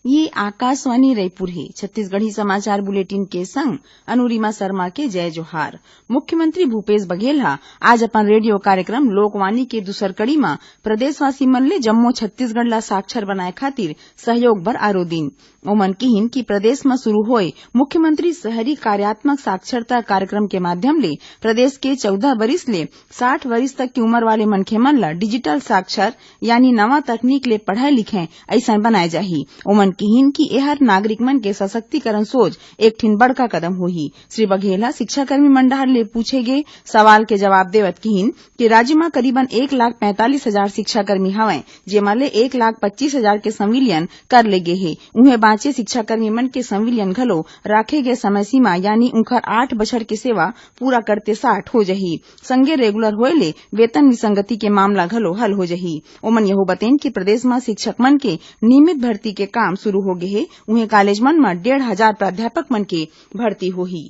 ये आकाशवाणी रायपुर है। छत्तीसगढ़ी समाचार बुलेटिन के संग अनुरिमा शर्मा के जय जोहार। मुख्यमंत्री भूपेश बघेल आज अपन रेडियो कार्यक्रम लोकवाणी के दूसर कड़ी में प्रदेशवासी मन ले जम्मो छत्तीसगढ़ ला साक्षर बनाए खातिर सहयोग बर आरो दिन ओमन किहिन की प्रदेश में शुरू होए मुख्यमंत्री शहरी कार्यात्मक साक्षरता कार्यक्रम के माध्यम ले प्रदेश के 14 वरिस ले 60 वरिस तक की उम्र वाले मनखे मन ला डिजिटल साक्षर यानी नवा तकनीक ले पढ़ाई लिखे ऐसा बनाए जाही। ओमन किहिन की एहर नागरिक मन के सशक्तिकरण सोच एक ठिन बड़का कदम होही। श्री बघेल शिक्षाकर्मी मंडहर ले पूछे गे सवाल के जवाब देवत किहिन कि राज्य में करीबन 1,45,000 शिक्षाकर्मी हवय, जेमा ले 1,25,000 के संविलियन कर ले गे हे। उन्हें बांचे शिक्षाकर्मी मन के संविलियन घलो राखे गए समय सीमा यानी उनकर 8 बछर के सेवा पूरा करते 60 हो जही। संगे रेगुलर होए ले वेतन विसंगति के मामला घलो हल हो जही। ओमन यहो बतेन कि प्रदेश में शिक्षक मन के नियमित भर्ती के काम शुरू हो गए हे। उन्हें कॉलेज मन में 1,500 प्राध्यापक मन के भर्ती होही।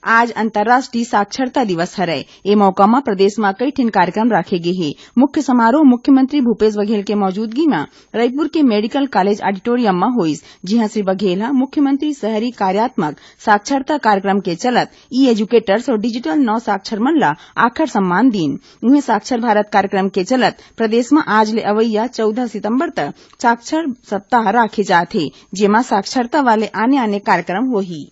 आज अंतर्राष्ट्रीय साक्षरता दिवस हरय। ए मौका में प्रदेश में कई ठिन कार्यक्रम राखे गे हे। मुख्य समारोह मुख्यमंत्री भूपेश बघेल के मौजूदगी में रायपुर के मेडिकल कॉलेज ऑडिटोरियम में होइस, जिहां श्री बघेल मुख्यमंत्री शहरी कार्यात्मक साक्षरता कार्यक्रम के चलत ई एजुकेटर्स और डिजिटल नव साक्षर मन ला आखर सम्मान दीन। उन्हें साक्षर भारत कार्यक्रम के चलत प्रदेश में आज ले अवैया 14 सितम्बर तक साक्षर सप्ताह राखे जाथे, जेमा साक्षरता वाले आने आने कार्यक्रम होही।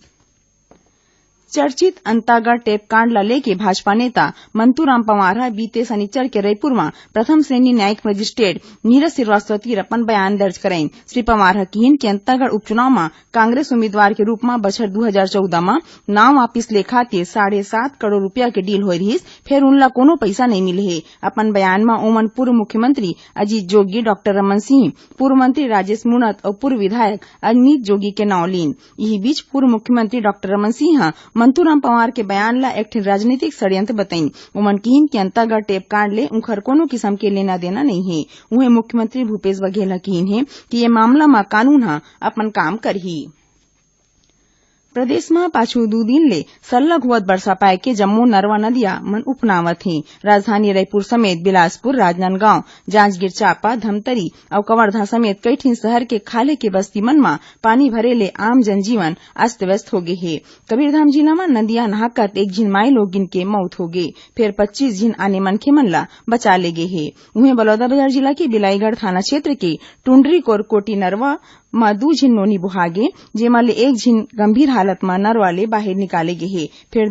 चर्चित अंतागढ़ टेप कांड ला लेके भाजपा नेता मंतूराम पवार बीते शनिचर के रायपुर में प्रथम श्रेणी न्यायिक मजिस्ट्रेट नीरज श्रीवास्तव तीर अपन बयान दर्ज कराइन। श्री पवार किहिन कि अंतागढ़ उपचुनाव में कांग्रेस उम्मीदवार के रूप में बछर 2014 में नाम वापिस ले खातिर 7.5 करोड़ रुपया के डील होय रहिस, फिर उनला कोनो पैसा नहीं मिले हे। अपन बयान में ओमन पूर्व मुख्यमंत्री अजीत जोगी, डॉक्टर रमन सिंह, पूर्व मंत्री राजेश मूणत और पूर्व विधायक अजनीत जोगी के नाव लीन। यही बीच पूर्व मुख्यमंत्री डॉक्टर रमन सिंह मंतूराम पवार के बयान ला एक ठिन राजनीतिक षड्यंत्र बताइन। उमन किहिन कि अंतागढ़ टेप कांड ले उनकर कोनो किस्म के लेना देना नहीं है। उन्हें मुख्यमंत्री भूपेश बघेल किहिन है कि ये मामला में कानून अपन काम करही। प्रदेश में पाछू 2 दिन ले सल्लग हुआ वर्षा पाए के जम्मू नरवा नदिया मन उपनावत हैं। राजधानी रायपुर समेत बिलासपुर, राजनांदगांव, जांजगीर चांपा, धमतरी और कवर्धा समेत कई ठिन शहर के खाले के बस्ती मन में पानी भरे ले आम जनजीवन अस्त व्यस्त हो गए है। कबीरधाम जिला में नदिया नहाकर 1 झिन माई लोगिन के मौत हो गए, फिर 25 झिन आने मनखे मन ला बचा ले गए है। उन्हें बलौदाबाजार जिला के बिलाईगढ़ थाना क्षेत्र के टुंडरी कोरकोटी नरवा में 2 झिन नोनी बुहागे, जेमा ले 1 झिन गंभीर हालत में नरवा ले बाहर निकाले गए है। फिर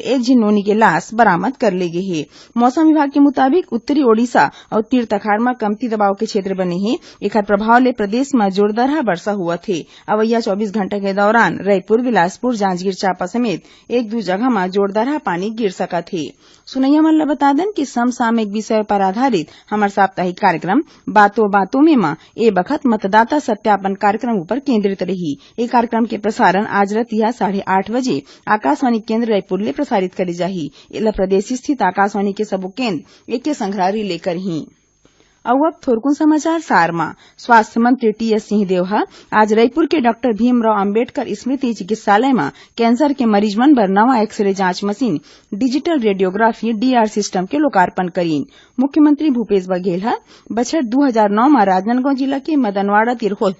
1 झिन नोनी के लाश बरामद कर ले गए है। मौसम विभाग के मुताबिक उत्तरी ओडिशा और तीर तखार में कमती दबाव के क्षेत्र बने हैं। एकर प्रभाव ले प्रदेश में जोरदार वर्षा हुआ थे। अवैया 24 घंटे के दौरान रायपुर, बिलासपुर, जांजगीर चांपा समेत 1-2 जगह में जोरदार पानी गिर सका थे। सुनैया मन ला बता दें कि समसामयिक विषय पर आधारित हमार साप्ताहिक कार्यक्रम बातों बातों में ए बखत मतदाता सत्यापन कार्यक्रम पर केंद्रित रही। ये कार्यक्रम के प्रसारण आज रतिया 8:30 बजे आकाशवाणी केंद्र रायपुर प्रसारित करी जाही। इला प्रदेश स्थित आकाशवाणी के सबो केंद्र एक संग्रह रिले करही। अब थोरकुन समाचार सार में स्वास्थ्य मंत्री टीएस सिंहदेव आज रायपुर के डॉक्टर भीमराव अंबेडकर स्मृति चिकित्सालय में कैंसर के मरीज मन बर नवा एक्सरे जांच machine digital radiography DR system के लोकार्पण करीन। मुख्यमंत्री भूपेश बघेल बछर 2009 में राजनांदगांव जिला के मदनवाड़ा तिरहोल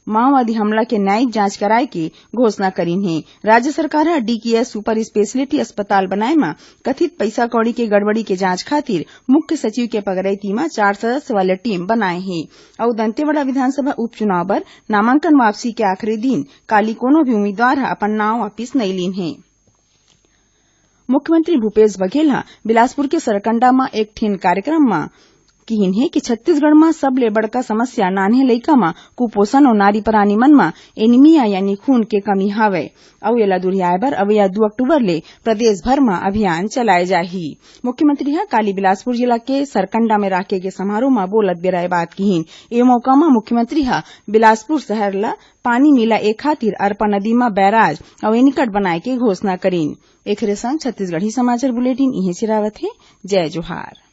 माओवादी हमला के न्यायिक जांच कराए के घोषणा करीन है। राज्य सरकार डीकेएस सुपर स्पेशलिटी अस्पताल बनाए में कथित पैसा कौड़ी के गड़बड़ी के जांच खातिर मुख्य सचिव के पगड़ैती में 4 सदस्य वाले टीम बनाए हैं। और दंतेवाड़ा विधानसभा उपचुनाव पर नामांकन वापसी के आखिरी दिन काली कोनो भी उम्मीदवार अपन नाम वापिस नहीं लीन है। मुख्यमंत्री भूपेश बघेल बिलासपुर के सरकंडा में एक ठिन कार्यक्रम में किहिन है कि छत्तीसगढ़ में सबले बड़का समस्या नान्हे लइका में कुपोषण और नारी प्राणी मन में एनीमिया यानी खून के कमी हावे। और एला दुरियाए बर अवैया 2 अक्टूबर ले प्रदेश भर में अभियान चलाए जाही। मुख्यमंत्री काली बिलासपुर जिला के सरकंडा में राखे के समारोह में बोलत बेराए बात किहिन। ए मौका में मुख्यमंत्री बिलासपुर शहर ला पानी मिला ए खातिर अरपा नदी में बैराज और एनिकट बनाए के घोषणा करीन। एकरे संग छत्तीसगढ़ी समाचार बुलेटिन इहे सिरावत है। जय जोहार।